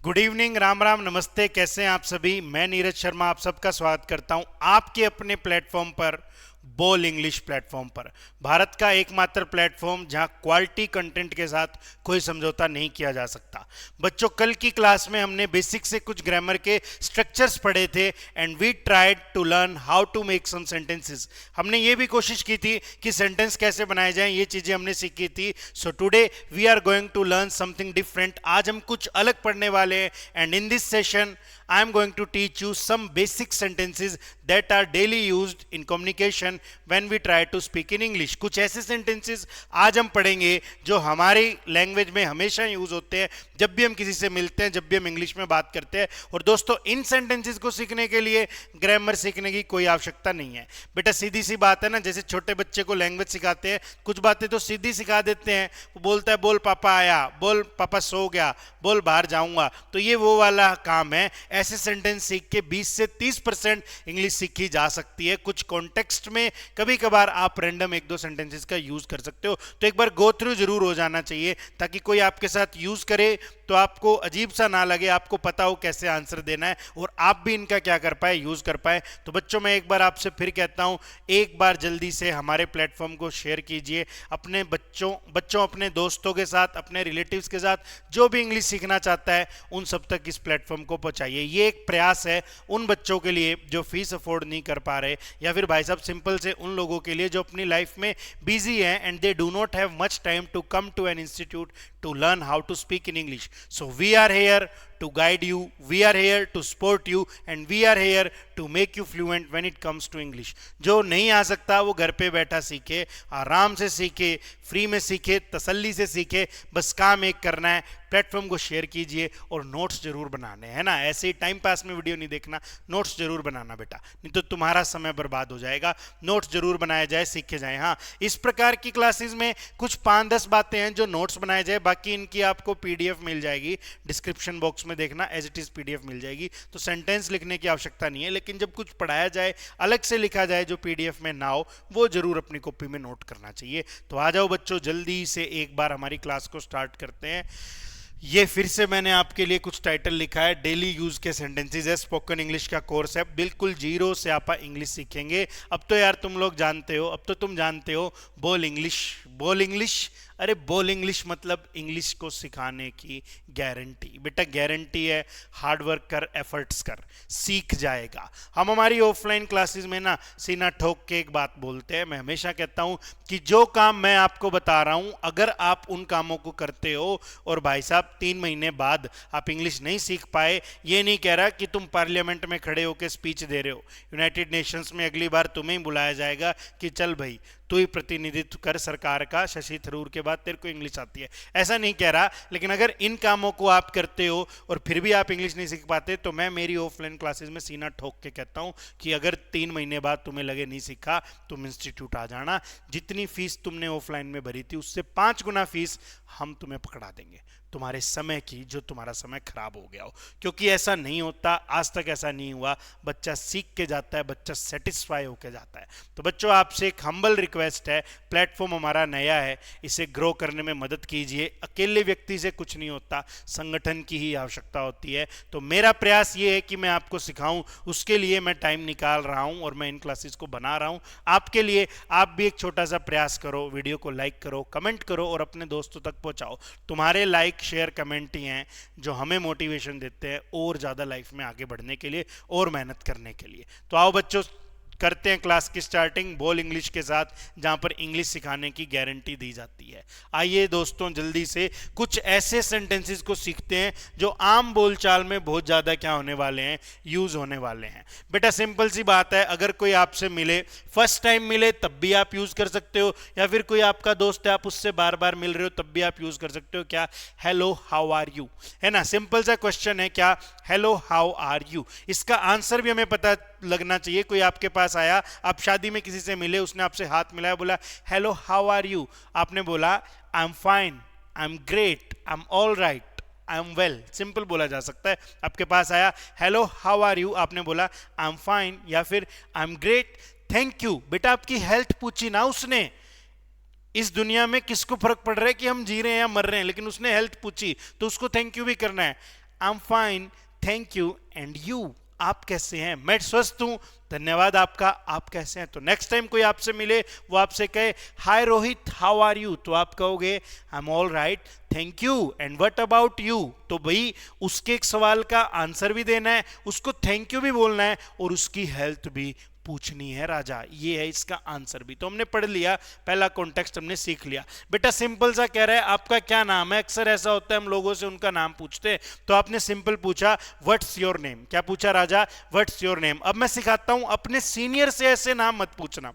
Good evening, Ram Ram, नमस्ते। कैसे हैं आप सभी? मैं नीरज शर्मा आप सबका स्वागत करता हूं आपके अपने प्लेटफॉर्म पर, बोल इंग्लिश प्लेटफॉर्म पर। भारत का एकमात्र प्लेटफॉर्म जहां क्वालिटी कंटेंट के साथ कोई समझौता नहीं किया जा सकता। बच्चों, कल की क्लास में हमने बेसिक से कुछ ग्रामर के स्ट्रक्चर्स पढ़े थे and we tried to learn how to make some sentences. हमने ये भी कोशिश की थी कि सेंटेंस कैसे बनाए जाएं, ये चीजें हमने सीखी थी। So today we are going to learn something different. आज हम कुछ अलग पढ़ने वाले हैं and in this session I am going to teach you some basic sentences that are daily used in communication when we try to speak in English। कुछ ऐसे sentences आज हम पढ़ेंगे जो हमारी लैंग्वेज में हमेशा यूज होते हैं जब भी हम किसी से मिलते हैं, जब भी हम इंग्लिश में बात करते हैं। और दोस्तों, इन सेंटेंसेस को सीखने के लिए ग्रामर सीखने की कोई आवश्यकता नहीं है। बेटा, सीधी सी बात है ना, जैसे छोटे बच्चे को लैंग्वेज सिखाते हैं, कुछ बातें तो सीधी सिखा देते हैं। वो बोलता है बोल पापा आया, बोल पापा सो गया, बोल बाहर जाऊंगा, तो ये वो वाला काम है। ऐसे सेंटेंस सीख के 20 से 30% इंग्लिश सीखी जा सकती है। कुछ कॉन्टेक्स्ट में कभी कभार आप रैंडम एक दो सेंटेंसेस का यूज कर सकते हो, तो एक बार गो थ्रू जरूर हो जाना चाहिए ताकि कोई आपके साथ यूज करे तो आपको अजीब सा ना लगे, आपको पता हो कैसे आंसर देना है और आप भी इनका क्या कर पाए, यूज कर पाए। तो बच्चों, मैं एक बार आपसे फिर कहता हूं, एक बार जल्दी से हमारे प्लेटफॉर्म को शेयर कीजिए अपने बच्चों अपने दोस्तों के साथ, अपने रिलेटिव्स के साथ। जो भी इंग्लिश सीखना चाहता है उन सब तक इस प्लेटफॉर्म को पहुंचाइए। ये एक प्रयास है उन बच्चों के लिए जो फीस अफोर्ड नहीं कर पा रहे, या फिर भाई साहब सिंपल से उन लोगों के लिए जो अपनी लाइफ में बिजी हैं and they do not have much time to come to an institute to learn how to speak in English. So we are here to guide you, we are here to support you and we are here to make you fluent when it comes to English. जो नहीं आ सकता वो घर पे बैठा सीखे, आराम से सीखे, फ्री में सीखे, तसल्ली से सीखे। बस काम एक करना है, प्लेटफॉर्म को शेयर कीजिए और नोट्स जरूर बनाने हैं ना। ऐसे ही टाइम पास में वीडियो नहीं देखना, नोट्स जरूर बनाना बेटा, नहीं तो तुम्हारा समय बर्बाद हो जाएगा। नोट्स जरूर बनाया जाए, सीखे जाए। हाँ, इस प्रकार की क्लासेस में कुछ 5-10 बातें हैं जो नोट्स बनाए जाए, बाकी इनकी आपको पीडीएफ मिल जाएगी। डिस्क्रिप्शन बॉक्स में देखना, एज इट इज पीडीएफ मिल जाएगी। तो सेंटेंस लिखने की आवश्यकता नहीं है, लेकिन जब कुछ पढ़ाया जाए, अलग से लिखा जाए जो पीडीएफ में ना हो, वो जरूर अपनी कॉपी में नोट करना चाहिए। तो आ जाओ बच्चों, जल्दी से एक बार हमारी क्लास को स्टार्ट करते हैं। ये फिर से मैंने आपके लिए कुछ टाइटल लिखा है, डेली यूज के सेंटेंसेस है, स्पोकन इंग्लिश का कोर्स है, बिल्कुल जीरो से आप इंग्लिश सीखेंगे। अब तो यार तुम लोग जानते हो, अब तो तुम जानते हो बोल इंग्लिश, बोल इंग्लिश। अरे बोल इंग्लिश मतलब इंग्लिश को सिखाने की गारंटी। बेटा गारंटी है, हार्ड वर्क कर, एफर्ट्स कर, सीख जाएगा। हम हमारी ऑफलाइन क्लासेस में ना सीना ठोक के एक बात बोलते हैं। मैं हमेशा कहता हूं कि जो काम मैं आपको बता रहा हूं, अगर आप उन कामों को करते हो और भाई साहब 3 महीने बाद आप इंग्लिश नहीं सीख पाए, ये नहीं कह रहा कि तुम पार्लियामेंट में खड़े होकर स्पीच दे रहे हो, यूनाइटेड नेशंस में अगली बार तुम्हें ही बुलाया जाएगा कि चल भाई तू ही प्रतिनिधित्व कर सरकार का, शशि थरूर के बाद तेरे को इंग्लिश आती है, ऐसा नहीं कह रहा। लेकिन अगर इन कामों को आप करते हो और फिर भी आप इंग्लिश नहीं सीख पाते, तो मैं मेरी ऑफलाइन क्लासेस में सीना ठोक के कहता हूं कि अगर 3 महीने बाद तुम्हें लगे नहीं सीखा, तुम इंस्टीट्यूट आ जाना। जितनी फीस तुमने ऑफलाइन में भरी थी उससे 5 गुना फीस हम तुम्हें पकड़ा देंगे, तुम्हारे समय की, जो तुम्हारा समय खराब हो गया हो। क्योंकि ऐसा नहीं होता, आज तक ऐसा नहीं हुआ। बच्चा सीख के जाता है, बच्चा सेटिस्फाई होकर जाता है। तो बच्चों, आपसे एक हम्बल रिक्वेस्ट है, प्लेटफॉर्म हमारा नया है, इसे ग्रो करने में मदद कीजिए। अकेले व्यक्ति से कुछ नहीं होता, संगठन की ही आवश्यकता होती है। तो मेरा प्रयास ये है कि मैं आपको सिखाऊं, उसके लिए मैं टाइम निकाल रहा हूं और मैं इन क्लासेस को बना रहा हूं आपके लिए। आप भी एक छोटा सा प्रयास करो, वीडियो को लाइक करो, कमेंट करो और अपने दोस्तों तक पहुंचाओ। तुम्हारे लाइक, शेयर, कमेंट ही हैं जो हमें मोटिवेशन देते हैं और ज़्यादा लाइफ में आगे बढ़ने के लिए और मेहनत करने के लिए। तो आओ बच्चों, करते हैं क्लास की स्टार्टिंग बोल इंग्लिश के साथ, जहां पर इंग्लिश सिखाने की गारंटी दी जाती है। आइए दोस्तों, जल्दी से कुछ ऐसे सेंटेंसेस को सीखते हैं जो आम बोलचाल में बहुत ज़्यादा क्या होने वाले हैं, यूज होने वाले हैं। बेटा सिंपल सी बात है, अगर कोई आपसे मिले, फर्स्ट टाइम मिले तब भी आप यूज कर सकते हो, या फिर कोई आपका दोस्त है, आप उससे बार बार मिल रहे हो तब भी आप यूज कर सकते हो। क्या? हेलो हाउ आर यू, है ना। सिंपल सा क्वेश्चन है, क्या? Hello how are you. इसका आंसर भी हमें पता लगना चाहिए। कोई आपके पास आया, आप शादी में किसी से मिले, उसने आपसे हाथ मिलाया, बोला हेलो हाउ आर यू, आपने बोला I am fine, I am great, I am all right, I am well, simple बोला जा सकता है। आपके पास आया, हेलो हाउ आर यू, आपने बोला आई एम फाइन या फिर I am great, thank you. बेटा आपकी हेल्थ पूछी ना उसने। इस दुनिया में किसको फर्क पड़ रहा है कि हम जी रहे हैं या मर रहे हैं, लेकिन उसने हेल्थ पूछी तो उसको थैंक यू भी करना है। I am fine, thank you, and you, आप कैसे हैं? मैं स्वस्थ हूं, धन्यवाद आपका, आप कैसे हैं? तो नेक्स्ट टाइम कोई आपसे मिले, वो आपसे कहे हाय रोहित हाउ आर यू, तो आप कहोगे I am all right, thank you, and what about you. तो भाई उसके एक सवाल का आंसर भी देना है, उसको थैंक यू भी बोलना है, और उसकी हेल्थ भी पूछनी है राजा। ये है इसका आंसर भी। तो हमने पढ़ लिया, पहला कॉन्टेक्स्ट हमने सीख लिया। बेटा सिंपल सा कह रहा है आपका क्या नाम है। अक्सर ऐसा होता है हम लोगों से उनका नाम पूछते हैं, तो आपने सिंपल पूछा व्हाट्स योर नेम। क्या पूछा राजा? What's your name. अब मैं सिखाता हूं, अपने सीनियर से ऐसे नाम मत पूछना,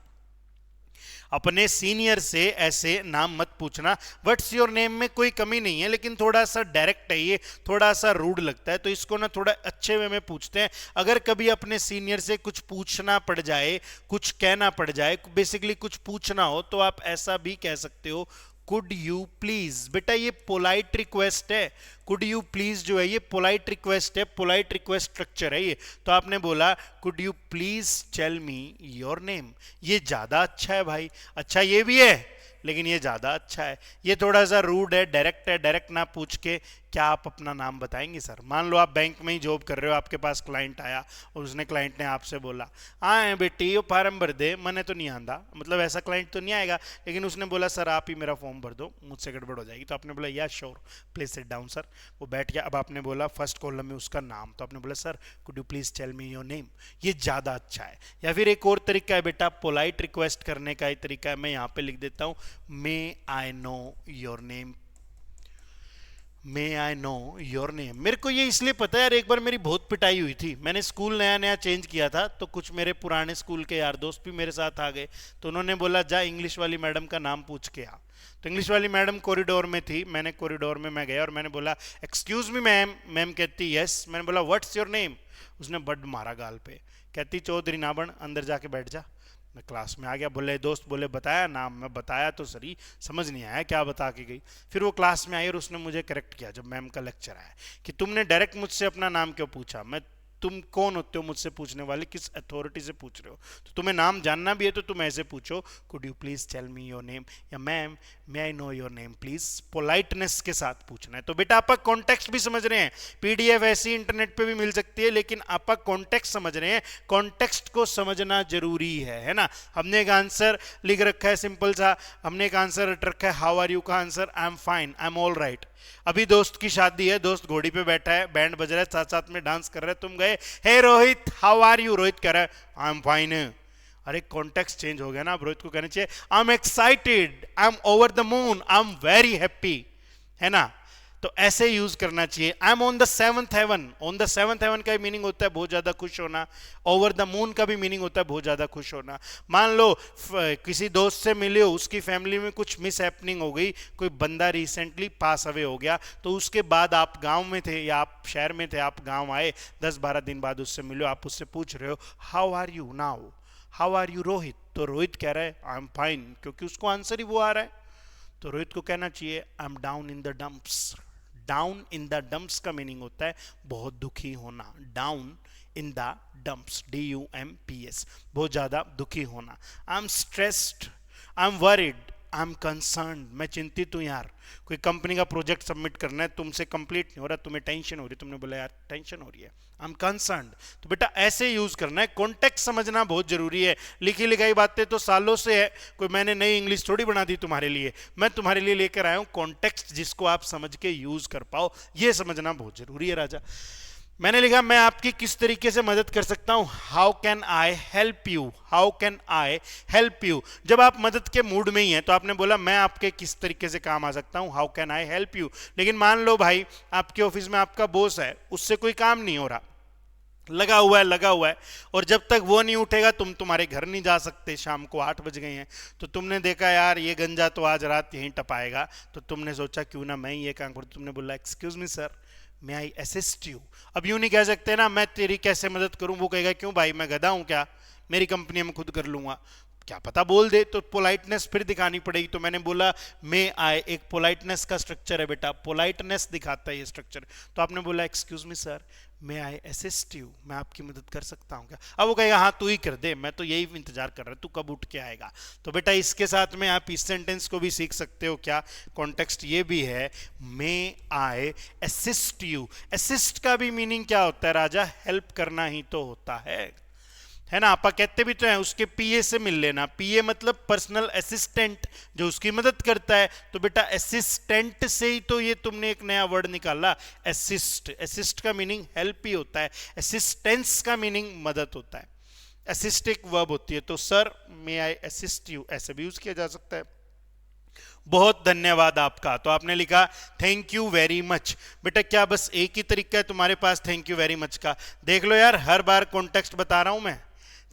अपने सीनियर से ऐसे नाम मत पूछना। व्हाट्स योर नेम में कोई कमी नहीं है, लेकिन थोड़ा सा डायरेक्ट है, ये थोड़ा सा रूड लगता है, तो इसको ना थोड़ा अच्छे वे में पूछते हैं। अगर कभी अपने सीनियर से कुछ पूछना पड़ जाए, कुछ कहना पड़ जाए, बेसिकली कुछ पूछना हो, तो आप ऐसा भी कह सकते हो, कुड यू प्लीज। बेटा ये पोलाइट रिक्वेस्ट है, कुड यू प्लीज जो है ये पोलाइट रिक्वेस्ट है, पोलाइट रिक्वेस्ट स्ट्रक्चर है ये। तो आपने बोला could you please tell me your name. ये ज्यादा अच्छा है भाई। अच्छा ये भी है, लेकिन ये ज्यादा अच्छा है। ये थोड़ा सा रूड है, डायरेक्ट है। डायरेक्ट ना पूछ के क्या आप अपना नाम बताएंगे सर? मान लो आप बैंक में ही जॉब कर रहे हो, आपके पास क्लाइंट आया और उसने, क्लाइंट ने आपसे बोला हाँ बेटी ये फॉर्म भर दे, मैंने तो नहीं आंदा, मतलब ऐसा क्लाइंट तो नहीं आएगा, लेकिन उसने बोला सर आप ही मेरा फॉर्म भर दो, मुझसे गड़बड़ हो जाएगी। तो आपने बोला या sure, please sit down sir. वो बैठ गया। अब आपने बोला फर्स्ट कॉलम में उसका नाम, तो आपने बोला sir could you please tell me your name. ये ज़्यादा अच्छा है। या फिर एक और तरीका है बेटा, पोलाइट रिक्वेस्ट करने का एक तरीका है, मैं यहाँ पे लिख देता हूँ, may I know your name, may I know your name. मेरे को ये इसलिए पता है यार, एक बार मेरी बहुत पिटाई हुई थी। मैंने स्कूल नया नया चेंज किया था, तो कुछ मेरे पुराने स्कूल के यार दोस्त भी मेरे साथ आ गए, तो उन्होंने बोला जा इंग्लिश वाली मैडम का नाम पूछ के आ। तो इंग्लिश वाली मैडम कॉरिडोर में थी, मैंने कॉरिडोर में मैं गया और मैंने बोला एक्सक्यूज मी मैम। मैम कहती यस। मैंने बोला व्हाट्स योर नेम। उसने बड मारा गाल पे, कहती चौधरी ना बन, अंदर जाके बैठ जा। मैं क्लास में आ गया। बोले दोस्त बोले बताया नाम, मैं बताया तो सही, समझ नहीं आया क्या बता के गई। फिर वो क्लास में आई और उसने मुझे करेक्ट किया जब मैम का लेक्चर आया कि तुमने डायरेक्ट मुझसे अपना नाम क्यों पूछा। मैं, तुम कौन होते हो मुझसे पूछने वाले, किस अथॉरिटी से पूछ रहे हो? तो तुम्हें नाम जानना भी है तो तुम ऐसे पूछो, could you please tell me your name, या ma'am may I know your name please. Politeness के साथ पूछना है। तो बेटा आप कॉन्टेक्स्ट भी समझ रहे हैं, पीडीएफ ऐसी इंटरनेट पे भी मिल सकती है, लेकिन आप कॉन्टेक्स्ट समझ रहे हैं। कॉन्टेक्स्ट को समझना जरूरी है ना। हमने एक आंसर लिख रखा है सिंपल सा, हमने एक आंसर रख रखा है हाउ आर यू का answer I am fine, I am all right. अभी दोस्त की शादी है, दोस्त घोड़ी पे बैठा है, बैंड बज रहा है, साथ साथ में डांस कर रहे हैं, तुम गए hey Rohit how are you, Rohit कह रहा है आई एम फाइन। अरे कॉन्टेक्स्ट चेंज हो गया ना। अब रोहित को कहना चाहिए I am excited, I am over the moon, I am very happy, है ना। तो ऐसे यूज करना चाहिए। I am on the seventh heaven. On the seventh heaven का भी मीनिंग होता है बहुत ज्यादा खुश होना। ओवर द मून का भी मीनिंग होता है बहुत ज्यादा खुश होना। मान लो किसी दोस्त से मिले हो, उसकी फैमिली में कुछ मिस हैपनिंग हो गई, कोई बंदा रिसेंटली पास अवे हो गया, तो उसके बाद आप गांव में थे या आप शहर में थे, आप गांव आए, 10-12 दिन बाद उससे मिलो, आप उससे पूछ रहे हो how are you now, how are you Rohit. तो रोहित कह रहा है आई एम फाइन, क्योंकि उसको आंसर ही वो आ रहा है। तो रोहित को कहना चाहिए I am down in the dumps. Down in the dumps का मीनिंग होता है बहुत दुखी होना। Down in the dumps, DUMPS, बहुत ज्यादा दुखी होना। I am stressed, I am worried, I am concern, मैं चिंतित हूं यार। कोई कंपनी का प्रोजेक्ट सबमिट करना है, तुमसे कंप्लीट नहीं हो रहा, तुम्हें टेंशन हो रही, तुमने बोला यार टेंशन हो रही है, आई एम कंसर्न। तो बेटा ऐसे यूज करना है। कॉन्टेक्स्ट समझना बहुत जरूरी है। लिखी लिखाई बातें तो सालों से है, कोई मैंने नई इंग्लिश थोड़ी बना दी तुम्हारे लिए, मैं तुम्हारे लिए लेकर आया हूं कॉन्टेक्स्ट, जिसको आप समझ के यूज कर पाओ, ये समझना बहुत जरूरी है राजा। मैंने लिखा मैं आपकी किस तरीके से मदद कर सकता हूं, how can I help you, how can I help you. जब आप मदद के मूड में ही हैं तो आपने बोला मैं आपके किस तरीके से काम आ सकता हूं, how can I help you. लेकिन मान लो भाई आपके ऑफिस में आपका बॉस है, उससे कोई काम नहीं हो रहा, लगा हुआ है, और जब तक वो नहीं उठेगा तुम तुम्हारे घर नहीं जा सकते, शाम को 8 बज गए हैं, तो तुमने देखा यार ये गंजा तो आज रात यहीं टपाएगा, तो तुमने सोचा क्यों ना मैं ये काम करूं। तुमने बोला एक्सक्यूज मी सर, मैं आई असिस्ट यू। अब यूं नहीं कह सकते ना मैं तेरी कैसे मदद करूं, वो कहेगा क्यों भाई मैं गधा हूं क्या, मेरी कंपनी में खुद कर लूंगा। क्या पता बोल दे तो पोलाइटनेस फिर दिखानी पड़ेगी। तो मैंने बोला मे आई, एक पोलाइटनेस का स्ट्रक्चर है बेटा, पोलाइटनेस दिखाता है ये स्ट्रक्चर। तो आपने बोला excuse me sir, may I assist you, मैं आपकी मदद कर सकता हूँ क्या? अब वो कहेगा हाँ तू ही कर दे, मैं तो यही इंतजार कर रहा हूँ, तू कब उठ के आएगा। तो बेटा इसके साथ में आप इस सेंटेंस को भी सीख सकते हो। क्या कॉन्टेक्स्ट ये भी है, may I assist you. Assist का भी मीनिंग क्या होता है राजा? हेल्प करना ही तो होता है ना। आपा कहते भी तो हैं उसके पीए से मिल लेना। पीए मतलब पर्सनल असिस्टेंट, जो उसकी मदद करता है। तो बेटा असिस्टेंट से ही तो ये तुमने एक नया वर्ड निकाला, असिस्ट। असिस्ट का मीनिंग हेल्प ही होता है, असिस्टेंस का मीनिंग मदद होता है। असिस्ट एक वर्ब होती है। तो sir may I assist you ऐसे भी यूज किया जा सकता है। बहुत धन्यवाद आपका, तो आपने लिखा थैंक यू वेरी मच। बेटा क्या बस एक ही तरीका है तुम्हारे पास थैंक यू वेरी मच का? देख लो यार, हर बार कॉन्टेक्स्ट बता रहा हूं मैं,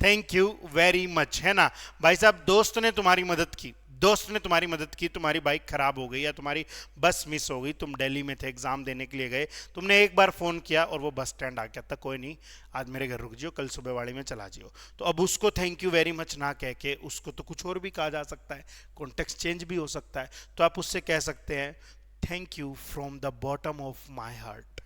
थैंक यू वेरी मच, है ना। भाई साहब दोस्त ने तुम्हारी मदद की, दोस्त ने तुम्हारी मदद की, तुम्हारी बाइक खराब हो गई या तुम्हारी बस मिस हो गई, तुम दिल्ली में थे एग्जाम देने के लिए गए, तुमने एक बार फोन किया और वो बस स्टैंड आ गया था, कोई नहीं आज मेरे घर रुक जियो, कल सुबह वाड़ी में चला जियो। तो अब उसको थैंक यू वेरी मच ना कह के उसको तो कुछ और भी कहा जा सकता है, कॉन्टेक्स्ट चेंज भी हो सकता है। तो आप उससे कह सकते हैं thank you from the bottom of my heart,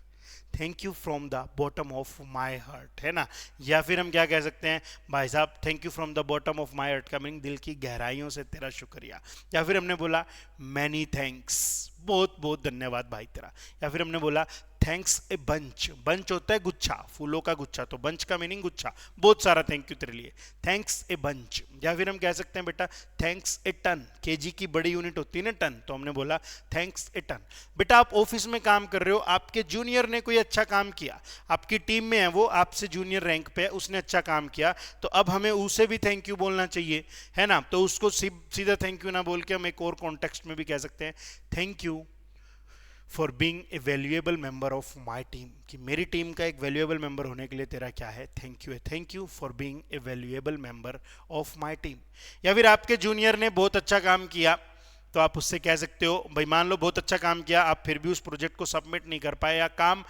thank you from the bottom of my heart, है ना। या फिर हम क्या कह सकते हैं, भाई साहब thank you from the bottom of my heart का मीनिंग दिल की गहराइयों से तेरा शुक्रिया। या फिर हमने बोला मैनी थैंक्स, बहुत बहुत धन्यवाद भाई तेरा। या फिर हमने बोला थैंक्स ए बंच, बंच होता है गुच्छा, फूलों का गुच्छा, तो बंच का मीनिंग गुच्छा, बहुत सारा थैंक यू तेरे लिए, थैंक्स ए बंच। या फिर हम कह सकते हैं बेटा थैंक्स ए टन, केजी की बड़ी यूनिट होती है ना टन, तो हमने बोला थैंक्स ए टन। बेटा आप ऑफिस में काम कर रहे हो, आपके जूनियर ने कोई अच्छा काम किया, आपकी टीम में है वो, आपसे जूनियर रैंक पे है, उसने अच्छा काम किया, तो अब हमें उसे भी थैंक यू बोलना चाहिए, है ना। तो उसको सीधा थैंक यू ना बोल के हम एक और कॉन्टेक्स्ट में भी कह सकते हैं thank you for being a valuable member of my team, कि मेरी टीम का एक वैल्यूएबल मेंबर होने के लिए तेरा क्या है, थैंक यू है, thank you for being a valuable member of my team. या फिर आपके जूनियर ने बहुत अच्छा काम किया, तो आप उससे कह सकते हो भाई मान लो बहुत अच्छा काम किया, आप फिर भी उस प्रोजेक्ट को सबमिट नहीं कर पाए या काम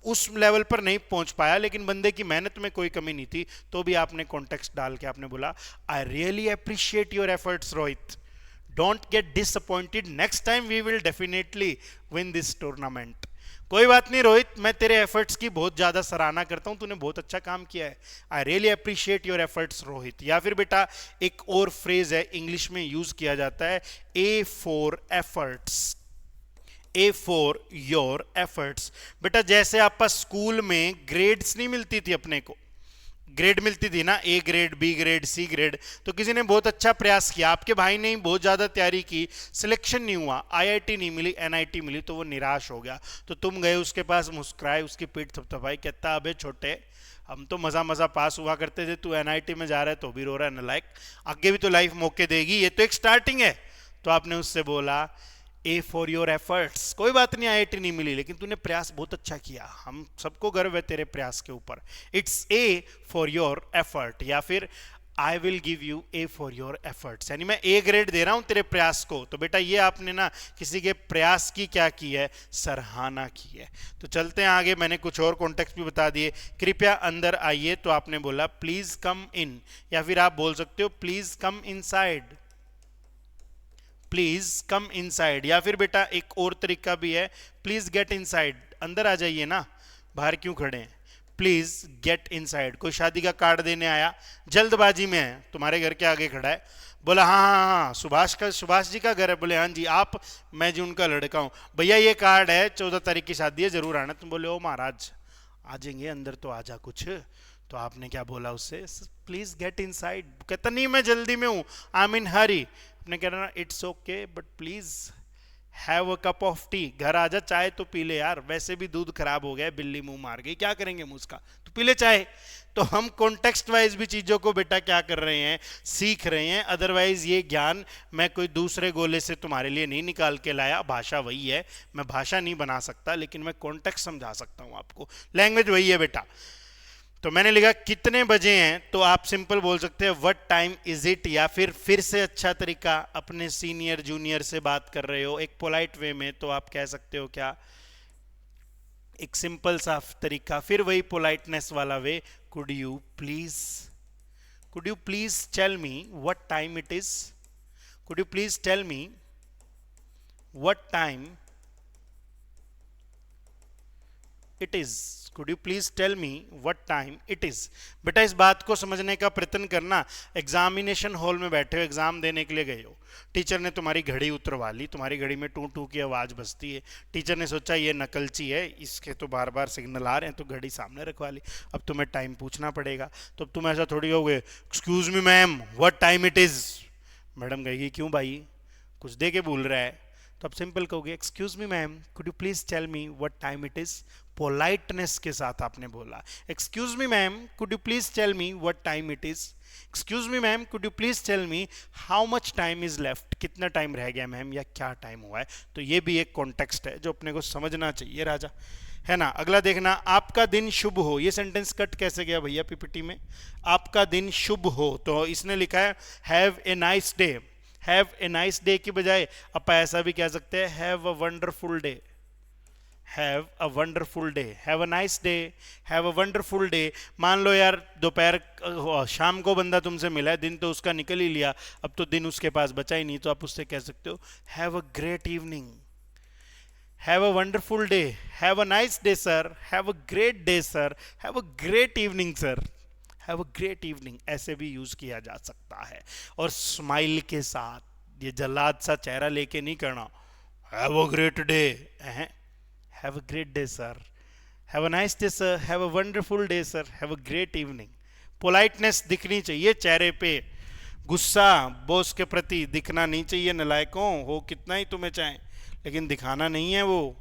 उस लेवल पर नहीं पहुंच पाया, लेकिन बंदे की मेहनत में कोई कमी नहीं थी, तो भी आपने कॉन्टेक्स्ट डाल के आपने बोला I really appreciate your efforts Rohit, don't get disappointed, next time we will definitely win this tournament. कोई बात नहीं रोहित, मैं तेरे एफर्ट्स की बहुत ज्यादा सराहना करता हूं, तूने बहुत अच्छा काम किया है, I really appreciate your efforts Rohit. या फिर बेटा एक और फ्रेज है इंग्लिश में यूज किया जाता है, A for efforts, A for your efforts. बेटा जैसे आपका स्कूल में ग्रेड्स नहीं मिलती थी, अपने को ग्रेड मिलती थी ना, A grade, B grade, C grade, तो किसी ने बहुत अच्छा प्रयास किया, आपके भाई ने बहुत ज्यादा तैयारी की, सिलेक्शन नहीं हुआ, आईआईटी नहीं मिली, एनआईटी मिली, तो वो निराश हो गया, तो तुम गए उसके पास, मुस्कुराए, उसकी पीठ थपथपाई, कहता अबे छोटे हम तो मजा मजा पास हुआ करते थे, तू एनआईटी में जा रहा है तो भी रो रहा है नालायक, आगे भी तो लाइफ मौके देगी, ये तो एक स्टार्टिंग है। तो आपने उससे बोला ए फॉर योर एफर्ट्स, कोई बात नहीं आईआईटी नहीं मिली, लेकिन तूने प्रयास बहुत अच्छा किया, हम सबको गर्व है तेरे प्रयास के ऊपर, it's A for your effort. या फिर I will give U A for your efforts, यानी मैं ए ग्रेड दे रहा हूं तेरे प्रयास को। तो बेटा ये आपने ना किसी के प्रयास की क्या की है, सराहना की है। तो चलते हैं आगे, मैंने कुछ और कॉन्टेक्स्ट भी बता दिए, कृपया अंदर आइए, तो आपने बोला प्लीज कम इन, या फिर आप बोल सकते हो please come inside, please come inside. या फिर बेटा एक और तरीका भी है, प्लीज गेट इनसाइड, अंदर आ जाइए ना, बाहर क्यों खड़े हैं, प्लीज गेट इनसाइड। कोई शादी का कार्ड देने आया, जल्दबाजी में है, तुम्हारे घर के आगे खड़ा है, बोला हाँ हाँ हाँ सुभाष जी का घर है, बोले हाँ जी आप, मैं जी उनका लड़का हूँ, भैया ये कार्ड है 14 तारीख की शादी है जरूर आना, तुम बोले ओ महाराज आ जाएंगे, अंदर तो आ जा कुछ, तो आपने क्या बोला उससे, प्लीज गेट इनसाइड, कहता नहीं मैं जल्दी में हूँ, आई एम इन हरी, आपने कह रहा it's okay but please have a cup of T, घर आजा चाय तो पी ले यार, वैसे भी दूध खराब हो गया, बिल्ली मुंह मार गई, क्या करेंगे मुंह उसका, तो पी ले चाय। तो हम कॉन्टेक्स्ट वाइज भी चीजों को बेटा क्या कर रहे हैं, सीख रहे हैं, अदरवाइज ये ज्ञान मैं कोई दूसरे गोले से तुम्हारे लिए नहीं निकाल के लाया, भाषा वही है, मैं भाषा नहीं बना सकता, लेकिन मैं कॉन्टेक्स्ट समझा सकता हूं आपको, लैंग्वेज वही है बेटा। तो मैंने लिखा कितने बजे हैं, तो आप सिंपल बोल सकते हैं व्हाट टाइम इज इट, या फिर से अच्छा तरीका, अपने सीनियर जूनियर से बात कर रहे हो एक पोलाइट वे में, तो आप कह सकते हो क्या, एक सिंपल सा तरीका, फिर वही पोलाइटनेस वाला way, could you please, could you please tell me what time it is? Could you please tell me what time it is? Could you please tell me what time it is? बेटा इस बात को समझने का प्रयत्न करना। Examination hall में बैठे हो, एग्जाम देने के लिए गए हो, टीचर ने तुम्हारी घड़ी उतरवा ली, तुम्हारी घड़ी में टू टू की आवाज़ बजती है, टीचर ने सोचा ये नकलची है, इसके तो बार बार सिग्नल आ रहे हैं, तो घड़ी सामने रखवा ली। अब तुम्हें टाइम पूछना पड़ेगा, तो अब तुम ऐसा थोड़ी कहोगे excuse me ma'am what time it is. Madam कहेगी क्यों भाई, कुछ दे के भूल रहा है? तो आप सिंपल कहोगे excuse me ma'am could you please tell me what time it is. Politeness के साथ आपने बोला excuse me ma'am could you please tell me what time it is. Excuse me ma'am could you please tell me how much time is left, कितना time रह गया ma'am, या क्या time हुआ है। तो ये भी एक कॉन्टेक्स्ट है जो अपने को समझना चाहिए राजा, है ना। अगला देखना, आपका दिन शुभ हो। ये सेंटेंस कट कैसे गया भैया पीपीटी में? आपका दिन शुभ हो, तो इसने लिखा है have a nice day. Have a nice day की बजाय आप ऐसा भी कह सकते हैं have a wonderful day. Have a wonderful day, have a nice day, have a wonderful day. मान लो यार दोपहर शाम को बंदा तुमसे मिला है, दिन तो उसका निकल ही लिया, अब तो दिन उसके पास बचा ही नहीं, तो आप उससे कह सकते हो have a great evening, have a wonderful day, have a nice day sir, have a great day sir, have a great evening sir, have a great evening, ऐसे भी यूज किया जा सकता है। और स्माइल के साथ, ये जल्लाद सा चेहरा लेके नहीं करना, have a great day, have a great day sir, have a nice day sir, have a wonderful day sir, have a great evening. Politeness दिखनी चाहिए चेहरे पे, गुस्सा बॉस के प्रति दिखना नहीं चाहिए। नलायकों हो कितना ही तुम्हें चाहे, लेकिन दिखाना नहीं है वो।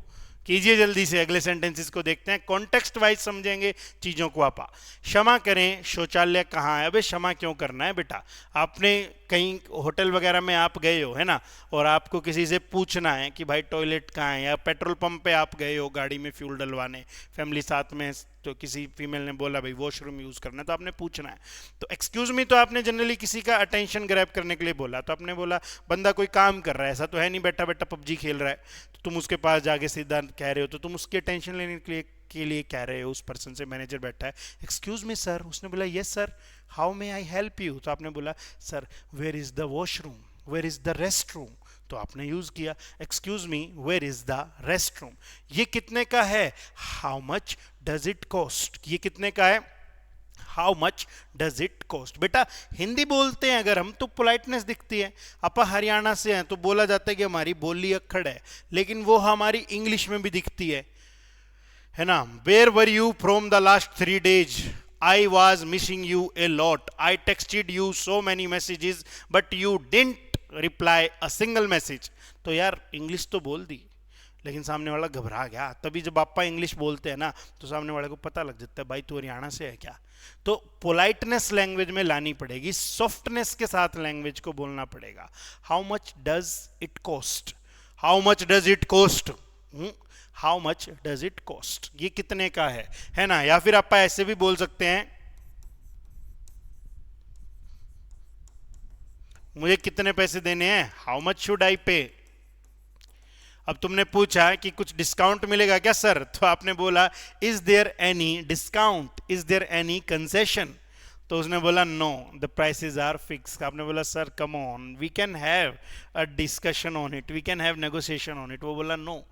कीजिए जल्दी से, अगले सेंटेंसेस को देखते हैं, कॉन्टेक्स्ट वाइज समझेंगे चीज़ों को। आप क्षमा करें शौचालय कहाँ है? अबे क्षमा क्यों करना है बेटा? आपने कहीं होटल वगैरह में आप गए हो, है ना, और आपको किसी से पूछना है कि भाई टॉयलेट कहाँ है, या पेट्रोल पंप पे आप गए हो गाड़ी में फ्यूल डलवाने, फैमिली साथ में, तो किसी फीमेल ने बोला भाई वॉशरूम यूज़ करना है, तो आपने पूछना है, तो एक्सक्यूज मी तो आपने जनरली किसी का अटेंशन ग्रैब करने के लिए बोला, तो आपने बोला बंदा कोई काम कर रहा है, ऐसा तो है नहीं बैठा बैठा पबजी खेल रहा है, तो तुम उसके पास जाके सीधा कह रहे हो, तो तुम उसकी अटेंशन लेने के लिए कह रहे हो उस पर्सन से, मैनेजर बैठा है, एक्सक्यूज मी सर, उसने बोला yes sir, how may I help you, तो आपने बोला sir where is the washroom, where is the rest room, तो आपने यूज किया excuse me where is the rest room. ये कितने का है? How much does it cost, ये कितने का है? How much does it cost. बेटा हिंदी बोलते हैं अगर हम तो पोलाइटनेस दिखती है, अपा हरियाणा से हैं तो बोला जाता है कि हमारी बोली अक्खड़ है, लेकिन वो हमारी इंग्लिश में भी दिखती है ना। Where were you from the last 3 days? I was missing you a lot. I texted you so many messages, but you didn't reply a single message. तो यार इंग्लिश तो बोल दी, लेकिन सामने वाला घबरा गया। तभी जब आपा इंग्लिश बोलते हैं ना, तो सामने वाले को पता लग जाता है भाई तू हरियाणा से है क्या। तो पोलाइटनेस लैंग्वेज में लानी पड़ेगी, सॉफ्टनेस के साथ लैंग्वेज को बोलना पड़ेगा। How much does it cost, how much does it cost, how much does it cost, ये कितने का है ना। या फिर आप ऐसे भी बोल सकते हैं मुझे कितने पैसे देने हैं, हाउ मच शुड आई पे। अब तुमने पूछा कि कुछ डिस्काउंट मिलेगा क्या सर, तो आपने बोला is there any discount, is there any concession, तो उसने बोला no the prices are fix. आपने बोला sir come on we can have a discussion on it, we can have negotiation on it, वो बोला नो